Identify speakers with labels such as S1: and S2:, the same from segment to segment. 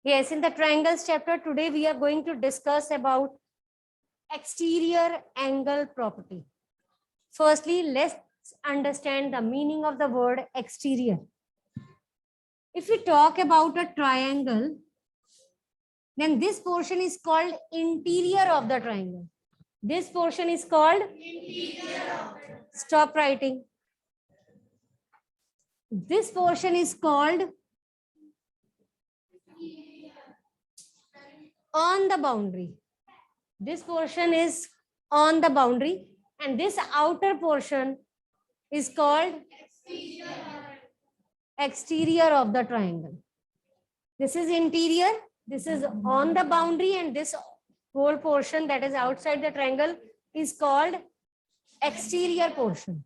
S1: Yes, in the triangles chapter today we are going to discuss about exterior angle property. Firstly, let's understand the meaning of the word exterior. If we talk about a triangle, then this portion is called interior of the triangle. This portion is called interior. Stop writing. This portion is called on the boundary. This portion is on the boundary, and this outer portion is called exterior of the triangle. This is interior, this is on the boundary, and this whole portion that is outside the triangle is called exterior portion.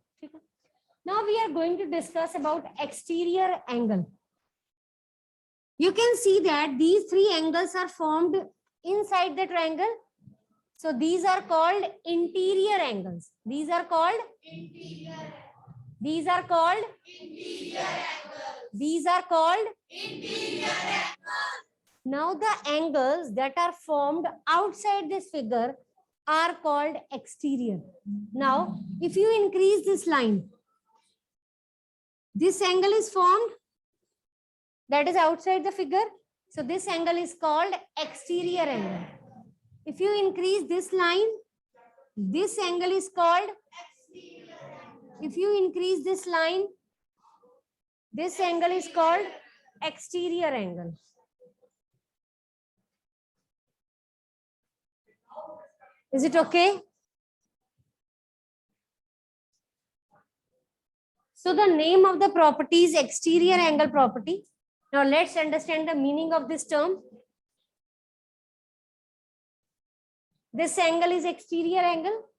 S1: Now we are going to discuss about exterior angle. You can see that these three angles are formed inside the triangle. So these are called interior angles. These are called interior. These are called interior angles. These are called interior angles. Now the angles that are formed outside this figure are called exterior. Now, if you increase this line, this angle is formed that is outside the figure. So this angle is called exterior angle. If you increase this line, this angle is called exterior angle. If you increase this line, this angle is called exterior angle. Is it okay? So the name of the property is exterior angle property. Now let's understand the meaning of this term. This angle is exterior angle.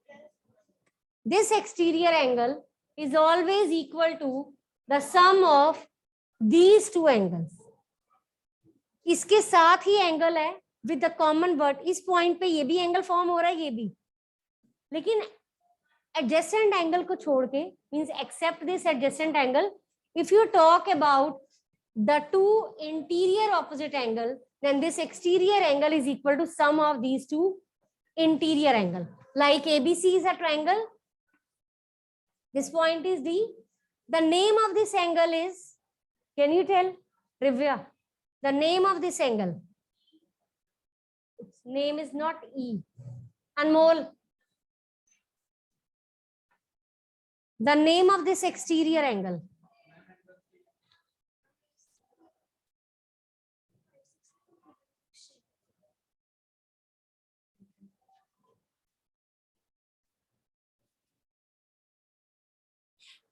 S1: This exterior angle is always equal to the sum of these two angles. इसके साथ ही angle है with the common word. इस point पे ये भी angle form हो रहा है, ये भी, लेकिन adjacent angle को छोड़ के, means except this adjacent angle, if you talk about the two interior opposite angle, then this exterior angle is equal to sum of these two interior angle. Like ABC is a triangle. This point is D. The name of this angle is, can you tell, Rivya? The name of this angle. Its name is not E. Anmol. The name of this exterior angle.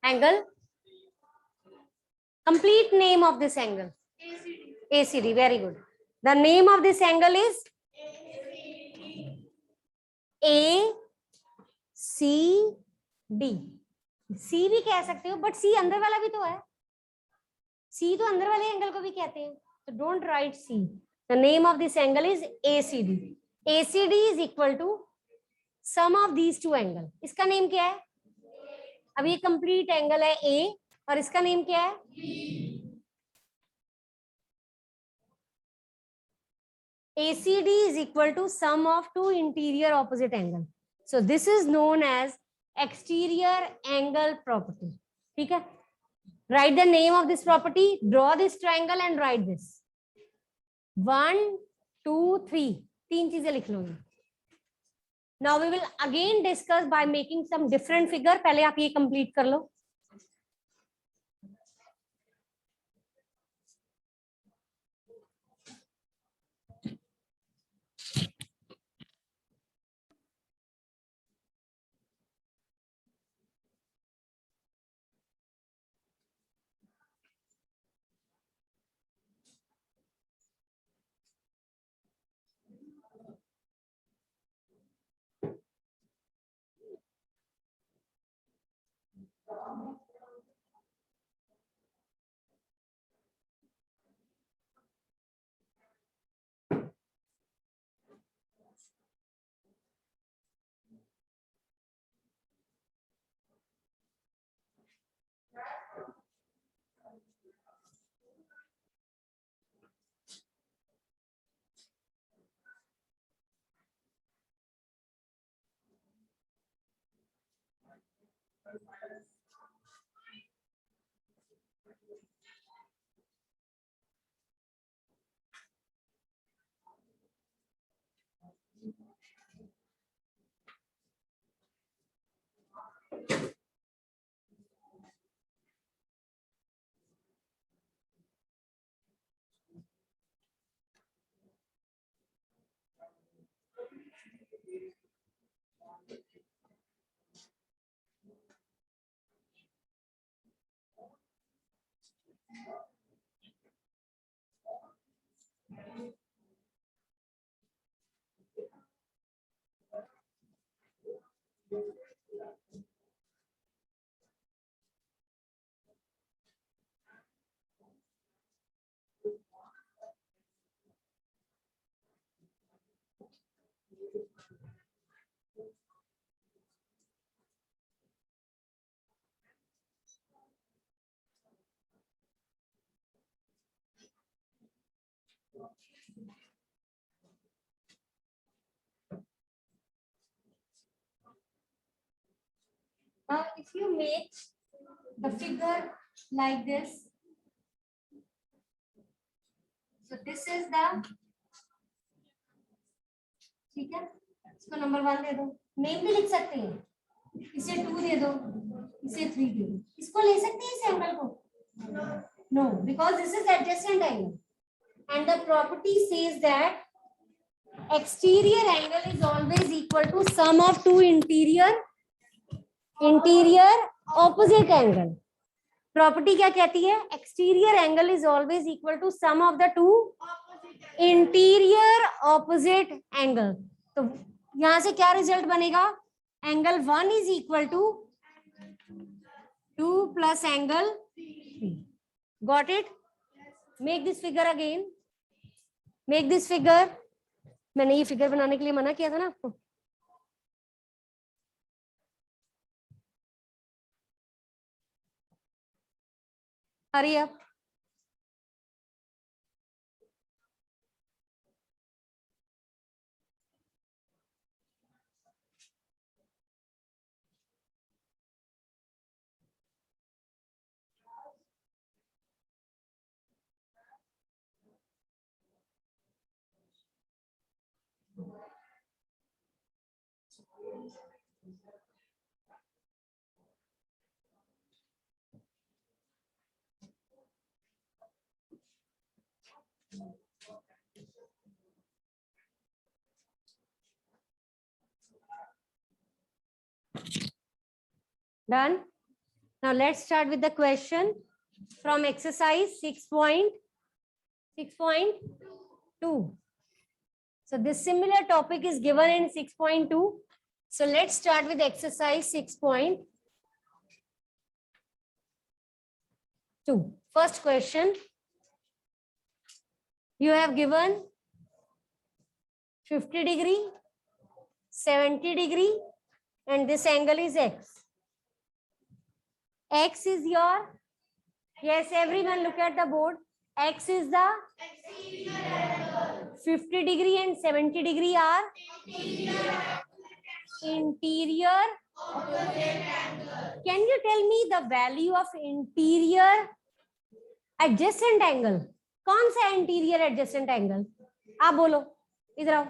S1: Angle. Complete name of this angle. ACD. Very good. The name of this angle is ACD. C भी कह सकते हो, but C अंदर वाला भी तो है. C तो अंदर वाले एंगल को भी कहते हैं. So don't write C. The name of this angle is ACD. ACD is equal to sum of these two angle. इसका नेम क्या है? अब ये कंप्लीट एंगल है A और इसका नेम क्या है? ACD is equal to sum of two interior opposite angle. So this is known as exterior angle property. ठीक है? Write the name of this property, draw this triangle and write this. 1, 2, 3. तीन चीजें लिख लो. Now we will again discuss by making some different figure. पहले आप ये complete कर लो. Now, if you make the figure like this, so this is the, ठीक है, इसको नंबर 1 दे दो, नेम भी लिख सकते हैं, इसे 2 दे दो, इसे 3 दे दो, इसको ले सकते हैं इस एंगल को? No, because this is adjacent angle, and the property says that exterior angle is always equal to sum of two interior opposite angle. Property क्या कहती है? Exterior angle is always equal to sum of the two interior opposite angle. तो यहां से क्या result बनेगा? Angle 1 is equal to 2 plus angle 3. Got it? Make this figure again, make this figure. मैंने ये फिगर बनाने के लिए मना किया था ना आपको. Hurry up. Done. Now let's start with the question from exercise 6.2. So this similar topic is given in 6.2. So let's start with exercise 6.2. First question. You have given 50 degree, 70 degree, and this angle is x. X is your, yes, everyone look at the board. X is the 50 degree and 70 degree are interior. Can you tell me the value of interior adjacent angle? कौन सा interior adjacent angle? आप बोलो, इधर आओ.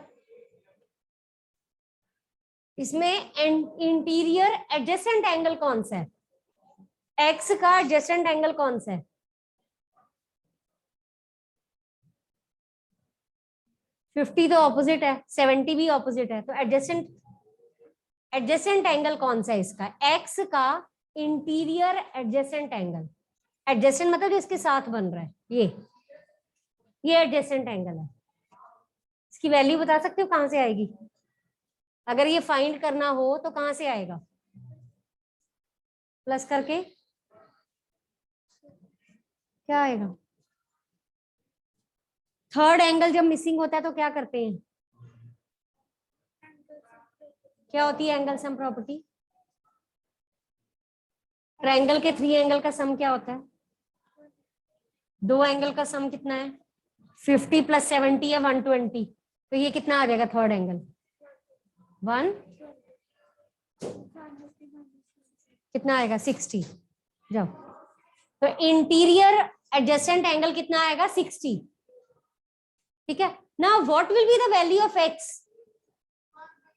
S1: इसमें interior adjacent angle कौन सा है? एक्स का एडजेसेंट एंगल कौन सा है? फिफ्टी तो ऑपोजिट है, 70 भी ऑपोजिट है, तो एडजेसेंट एंगल कौन सा है इसका? एक्स का इंटीरियर एडजेसेंट एंगल. एडजेसेंट मतलब जो इसके साथ बन रहा है, ये एडजेसेंट एंगल है. इसकी वैल्यू बता सकते हो कहां से आएगी? अगर ये फाइंड करना हो तो कहां से आएगा? प्लस करके क्या आएगा? थर्ड एंगल जब मिसिंग होता है तो क्या करते हैं? क्या होती है एंगल सम प्रॉपर्टी? ट्रायंगल के 3 एंगल का सम क्या होता है? 2 एंगल का सम कितना है? 50 प्लस 70 है 120. तो ये कितना आ जाएगा थर्ड एंगल? 1 कितना आएगा? 60. जाओ. तो इंटीरियर एडजेसेंट एंगल कितना आएगा 60. ठीक है. Now what will be the value of x?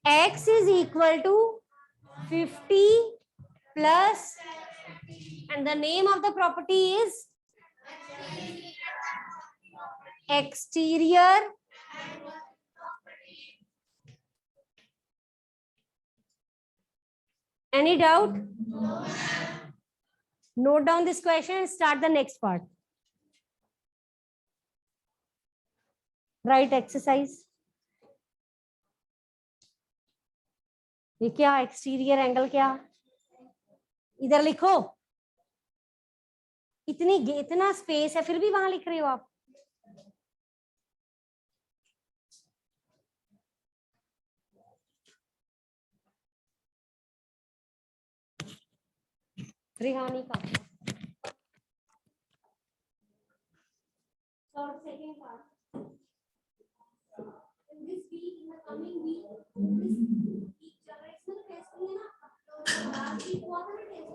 S1: x is equal to 50 plus, and the name of the property is exterior any doubt? Note down this question and start the next part. Write exercise. ये क्या exterior angle क्या? इधर लिखो. इतना space है फिर भी वहां लिख रहे हो आप. रिहानी का second part. In this week, in the coming week, this week directional testing है ना. last week हुआ था ना test.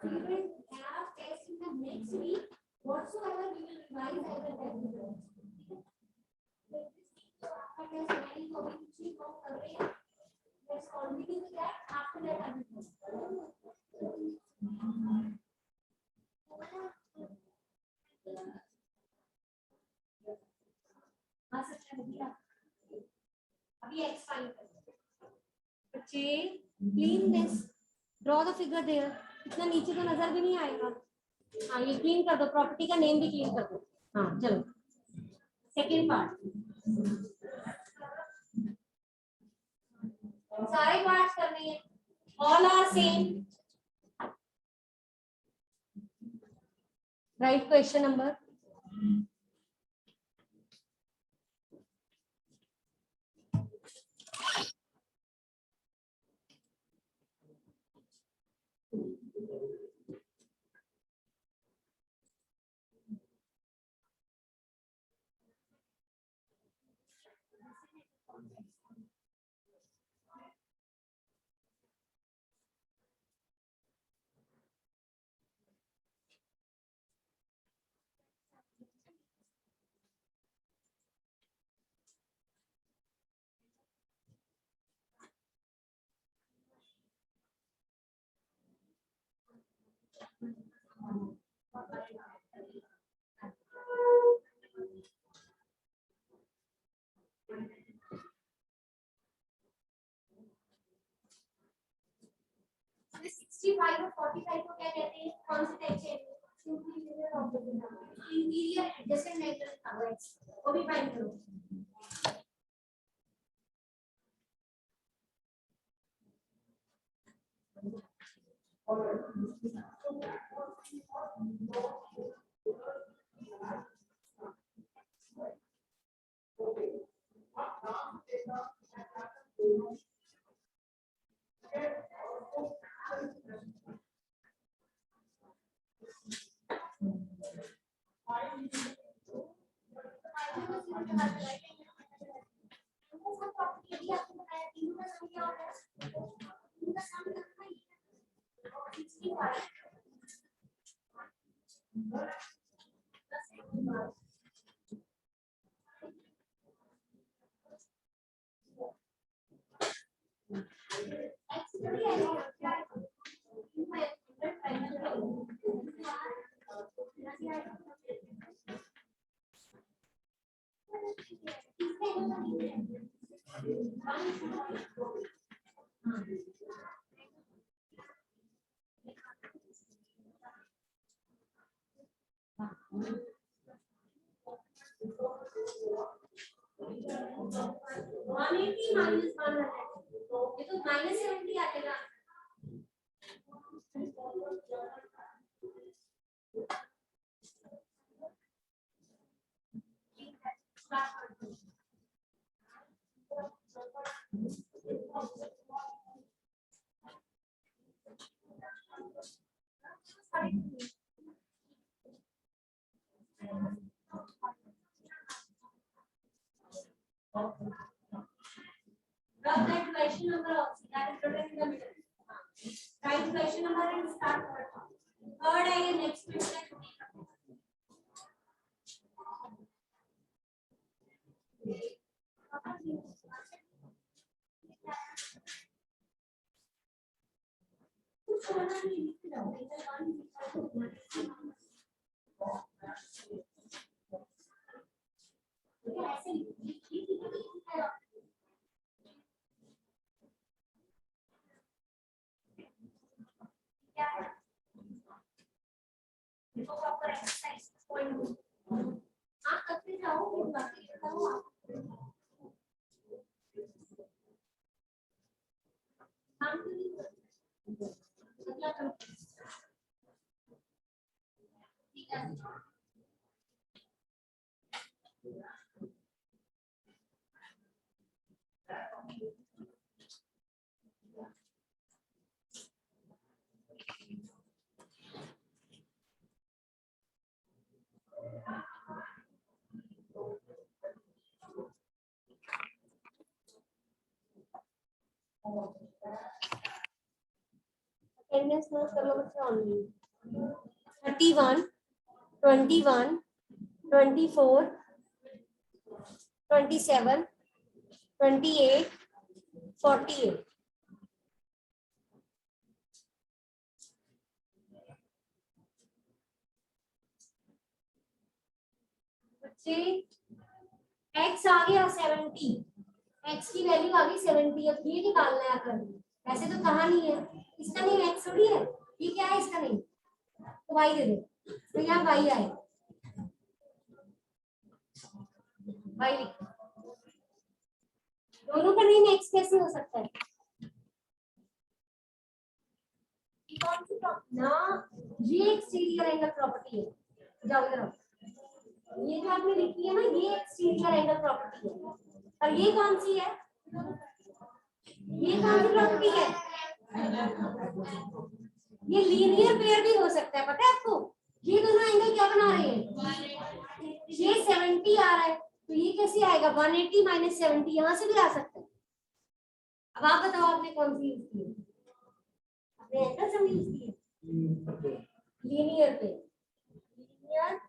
S1: We will have test in the next week. Whatsoever we will revise as a test. This week तो आपका test हमारी को अभी कुछ नहीं कॉल कर रहे हैं. Let's continue with that. After that, I will. अभी x फाइंड करो. बच्चे clean this. Draw the figure there. इतना नीचे तो नजर भी नहीं आएगा. हाँ ये क्लीन कर दो. प्रॉपर्टी का नेम भी क्लीन कर दो. हाँ चलो सेकेंड पार्ट. सारे पार्ट्स करने हैं. All are same. Write question number. Five और 45 को क्या कहते हैं? कौन से टाइप के? इंटीरियर एडजेसेंट एंगल का वो भी फाइंड करो. Drop that question number also. That is written in the middle. Write question number and start. Third, I next question. Attendance note कर लो बच्चे ऑनलाइन। 31, 21, 24, 27, 28, 48। बच्चे x आ गया 70, x की वैल्यू आ गई 70। अब ये निकालना है आकर, ऐसे तो कहा नहीं है, इसका नहीं x थोड़ी है, ये क्या है इसका नहीं, तो y दे दो, तो यहाँ y आए, y लिखो। दोनों का नेम x कैसे हो सकता है? कौन सी प्रॉपर्टी ना, ये एक्सटीरियर एंगल प्रॉपर्टी है। जाओ इधर आओ, ये जो आपने लिखी है ना, ये एक्सटीरियर एंगल प्रॉपर्टी है। और ये कौन सी है? ये कौन सी प्रॉपर्टी है? ये लीनियर पेयर भी हो सकता है, पता है आपको? ये दोनों एंगल क्या बना रहे हैं? ये 70 आ रहा है, तो ये कैसे आएगा? 180 माइनस 70, यहां से भी आ सकता है। अब आप बताओ आपने कौन सी यूज की है? आपने एंगल सम यूज की है, लीनियर पे। लीनियर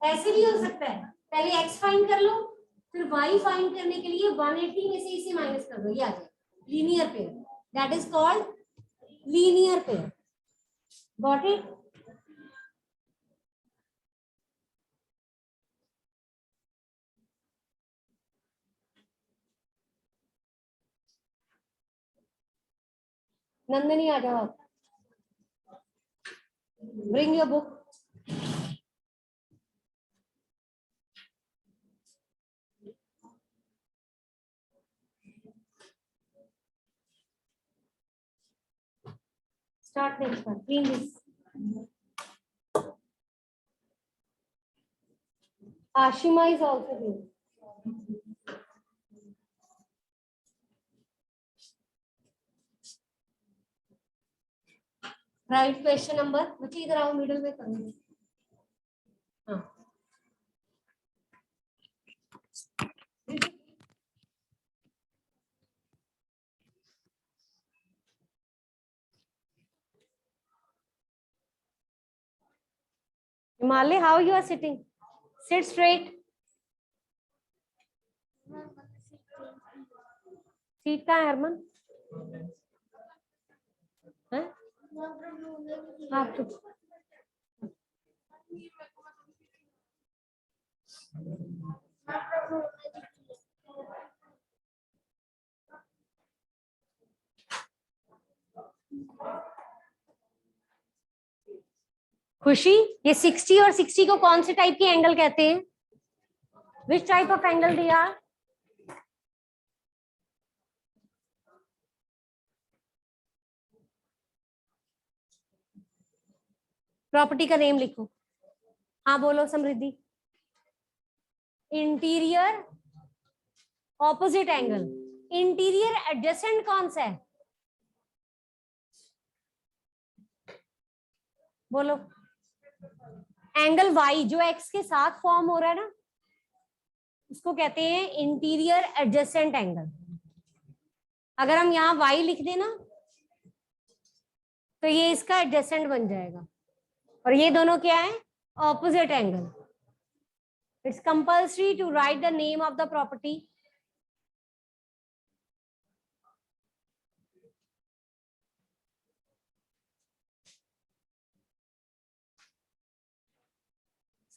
S1: ऐसे भी हो सकता है, पहले x फाइंड कर लो, फिर y फाइंड करने के लिए 180 में से इसे माइनस कर दो, ये आ जाए linear pair. That is called linear pair. Got it? Nandini आ जाओ, bring your book. Start next one. Clean this. Ashima is also there. Right question number. बच्चे इधर आओ, मिडिल में करो। हाँ। Himali, how you are sitting? Sit straight. Seat कहाँ है हरमन? हैं? हाँ तो खुशी, ये 60 और 60 को कौन से टाइप के एंगल कहते हैं? Which type of angle they are? Property का नेम लिखो। हाँ बोलो Samriddhi. Interior opposite angle. Interior adjacent कौन सा है? बोलो। एंगल वाई जो एक्स के साथ फॉर्म हो रहा है ना, उसको कहते हैं इंटीरियर एडजेसेंट एंगल। अगर हम यहाँ वाई लिख देना तो ये इसका एडजेसेंट बन जाएगा, और ये दोनों क्या है? Opposite angle. It's compulsory to write the name of the property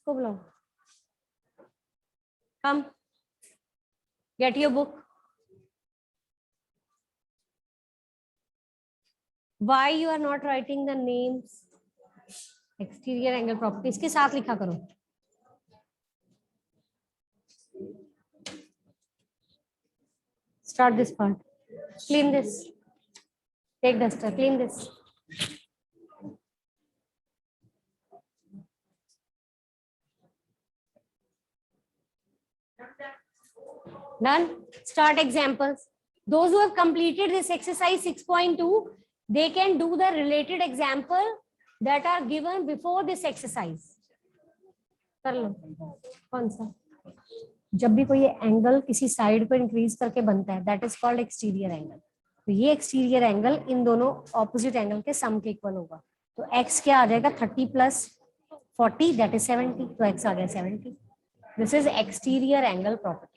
S1: इसको बुलाओ, come, get your book. Why you are not writing the names? Exterior angle property इसके साथ लिखा करो. Start this part. Clean this. Take duster. Clean this. Done. Start examples. Those who have completed this exercise 6.2, they can do the related example that are given before this exercise. कर लो. कौन सा? जब भी कोई एंगल किसी side पर increase करके बनता है, that is called exterior angle. तो ये एक्सटीरियर एंगल इन दोनों ऑपोजिट एंगल के सम के इक्वल होगा. तो x क्या आ जाएगा? 30 प्लस 40 दैट इज 70. तो x आ गया 70. This is exterior angle property.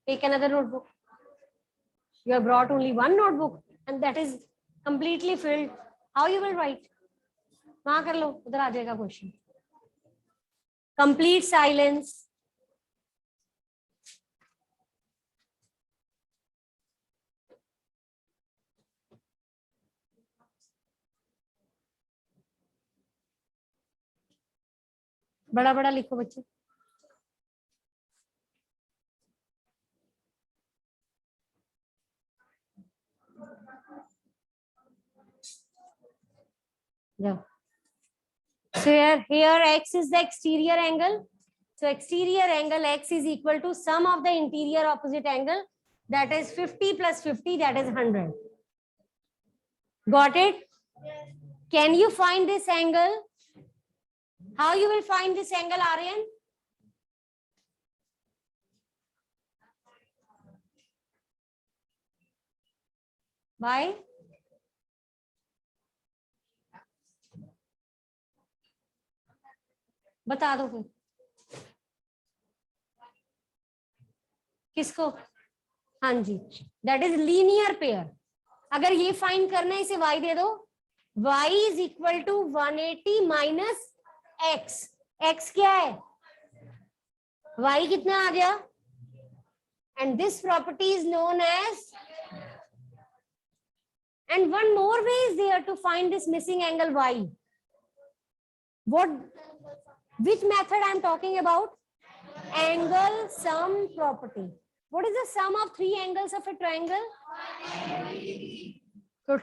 S1: Take another notebook. You have brought only one notebook and that is completely filled. How you will write? वहां कर लो, उधर आ जाएगा क्वेश्चन. Complete silence. बड़ा बड़ा लिखो बच्चे. Yeah. So here x is the exterior angle. So exterior angle x is equal to sum of the interior opposite angle, that is 50 plus 50, that is 100. Got it? Yes. Can you find this angle? How you will find this angle, Aryan? By? बता दो फिर. किसको? हाँ जी, that is linear pair. अगर ये find करना है, इसे y दे दो. y is equal to 180 minus x. x क्या है? y कितना आ गया? And this property is known as. And one more way is there to find this missing angle y. What? Which method I am talking about? Angle sum property. What is the sum of three angles of a triangle? So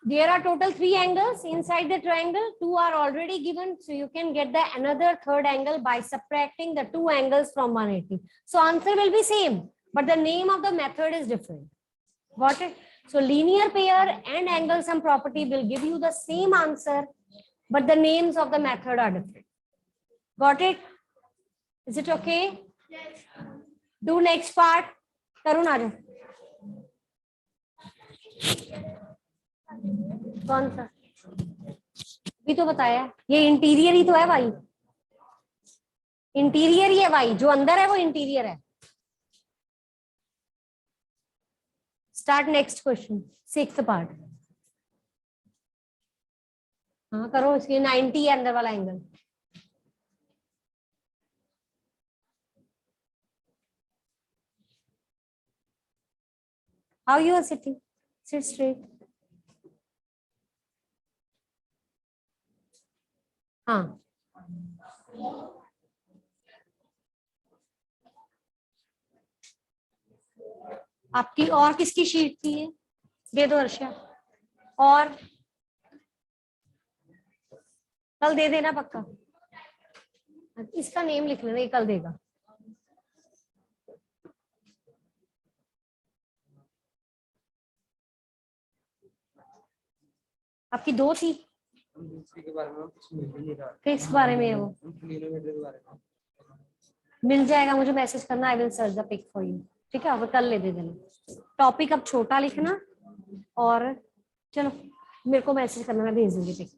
S1: there are total three angles inside the triangle. Two are already given, so you can get the another third angle by subtracting the two angles from 180. So answer will be same, but the name of the method is different. Got it? So linear pair and angle sum property will give you the same answer, but the names of the method are different. Got it? Is it okay? Yes. Do next part. Tarun आ जाओ. कौन सा? भी तो बताया. ये interior ही तो है भाई. इंटीरियर ही है भाई. जो अंदर है वो इंटीरियर है. Start next question. 6th part. हाँ करो. इसके 90 है अंदर वाला angle. How you are sitting? Sit straight. हाँ. आपकी और किसकी शीट थी ये? दे दो अर्षा. और कल दे देना पक्का. इसका नेम लिख लेना, ये कल देगा. आपकी दो थी. किस बारे में है वो? मिल जाएगा, मुझे मैसेज करना. I will search the pic for you. ठीक है, वो कल ले दे देना. टॉपिक अब छोटा लिखना और चलो मेरे को मैसेज करना, मैं भेज दूंगी पिक.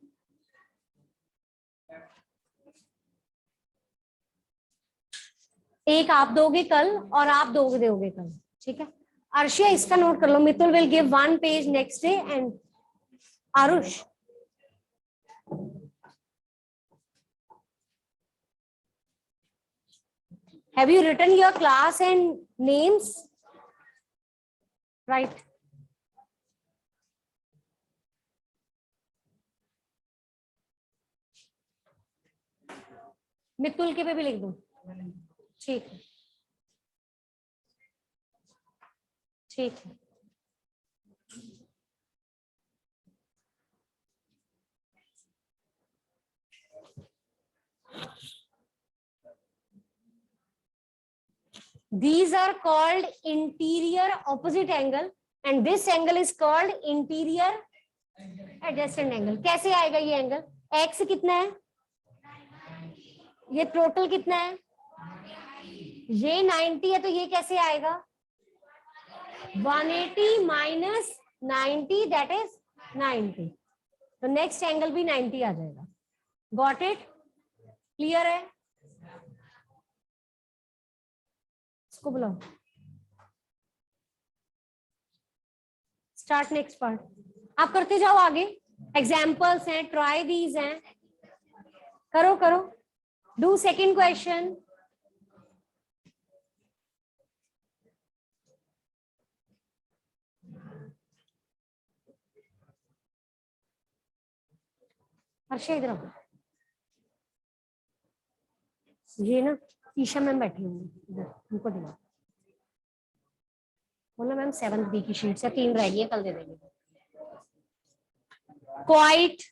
S1: एक आप दोगे कल और आप दोगे कल. ठीक है. अर्शिया इसका नोट कर लो. Mitul will give 1 page next day and Aarush, have you written your class and names? Right. Mitul के पे भी लिख दूं? ठीक है, ठीक है। These are called interior opposite angle and this angle is called interior adjacent angle. कैसे आएगा ये एंगल? x कितना है? ये टोटल कितना है? ये 90 है, तो ये कैसे आएगा? 180 माइनस 90 दैट इज 90. तो नेक्स्ट एंगल भी 90 आ जाएगा. Got it? क्लियर है? इसको बुलाओ. Start next part. आप करते जाओ आगे. एग्जाम्पल्स हैं, ट्राई दीज हैं. करो करो. Do second question. हर्षा इधर आओ. ये ना ईशा मैम बैठी होंगी इधर, उनको दिला. बोलो मैम 7th बी की शीट से 3 रह गई है, कल दे देंगे. क्वाइट.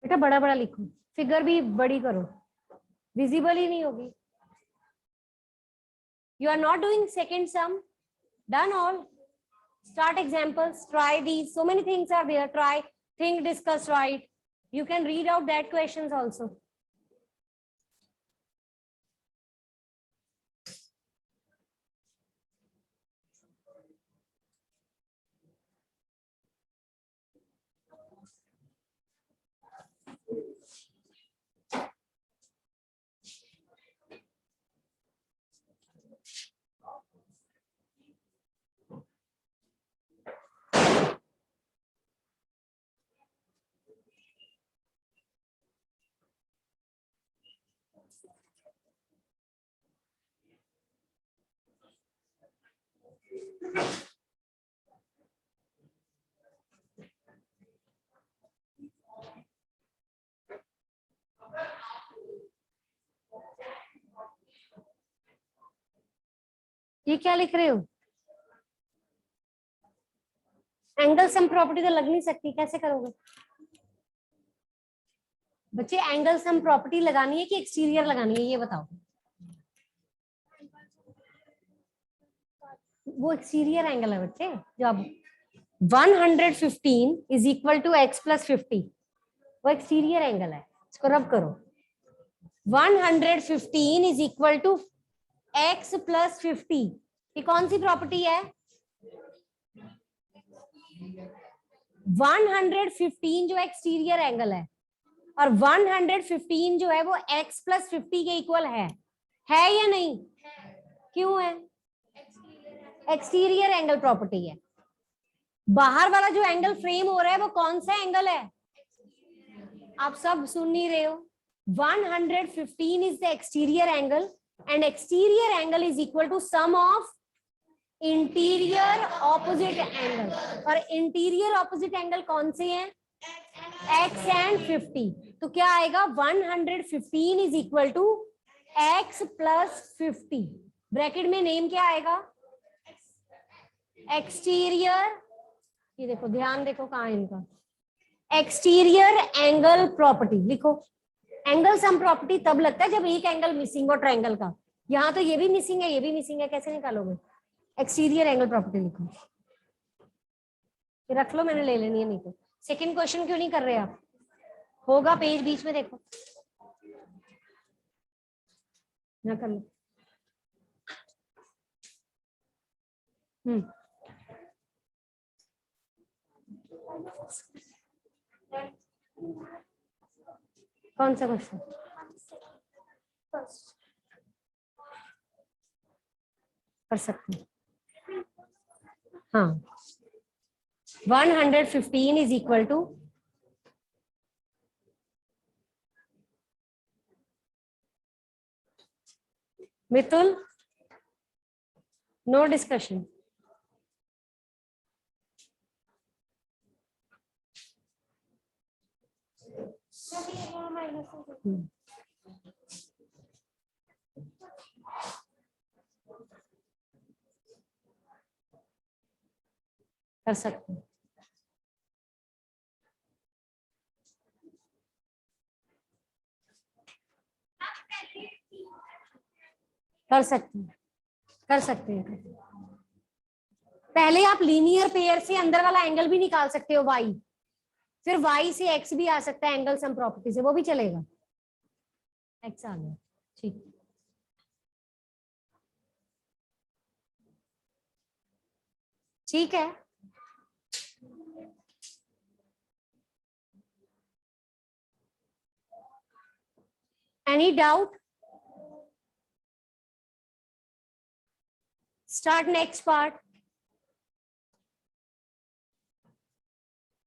S1: बेटा बड़ा बड़ा लिखो, फिगर भी बड़ी करो, विजिबल ही नहीं होगी. You are not doing second sum. Done all. Start examples. Try these. So many things are there. Try, think, discuss, write. You can read out that questions also. ये क्या लिख रहे हो? एंगल सम प्रॉपर्टी तो लग नहीं सकती, कैसे करोगे बच्चे? एंगल सम प्रॉपर्टी लगानी है कि एक्सटीरियर लगानी है, ये बताओ. वो एक्सटीरियर एंगल है बच्चे. जो अब 115 is equal to x plus 50, वो एक्सटीरियर एंगल है. इसको रब करो. 115 is equal to x plus 50, ये कौन सी प्रॉपर्टी है? 115 जो एक्सटीरियर एंगल है और 115 जो है वो x प्लस 50 के इक्वल है या नहीं? क्यों है? एक्सटीरियर एंगल प्रॉपर्टी है. बाहर वाला जो एंगल फ्रेम हो रहा है वो कौन सा एंगल है? आप सब सुन नहीं रहे हो. 115 is the exterior angle and exterior angle is equal to sum of interior opposite angle. और interior opposite angle कौन से हैं? x and 50. तो क्या आएगा? 115 is equal to x plus 50. Bracket में नेम क्या आएगा? एक्सटीरियर. ये देखो, ध्यान देखो कहाँ है इनका. एक्सटीरियर एंगल प्रॉपर्टी लिखो. एंगल सम प्रॉपर्टी तब लगता है जब एक एंगल मिसिंग हो ट्रायंगल का. यहाँ तो ये भी मिसिंग है, ये भी मिसिंग है, कैसे निकालोगे? एक्सटीरियर एंगल प्रॉपर्टी लिखो. ये रख लो, मैंने ले लेनी है, नहीं तो. सेकंड क्वेश्चन क्यों नहीं कर रहे आप? होगा पेज बीच में, देखो ना कर लो. कौन सा क्वेश्चन? कर सकते हैं। हाँ, 115 is equal to Mitul, no discussion. कर सकते हैं। कर सकते हैं, कर सकते हैं। पहले आप लीनियर पेयर से अंदर वाला एंगल भी निकाल सकते हो y, फिर y से x भी आ सकता है एंगल सम प्रॉपर्टी से, वो भी चलेगा। x आ गया, ठीक। ठीक है, any doubt? Start next part.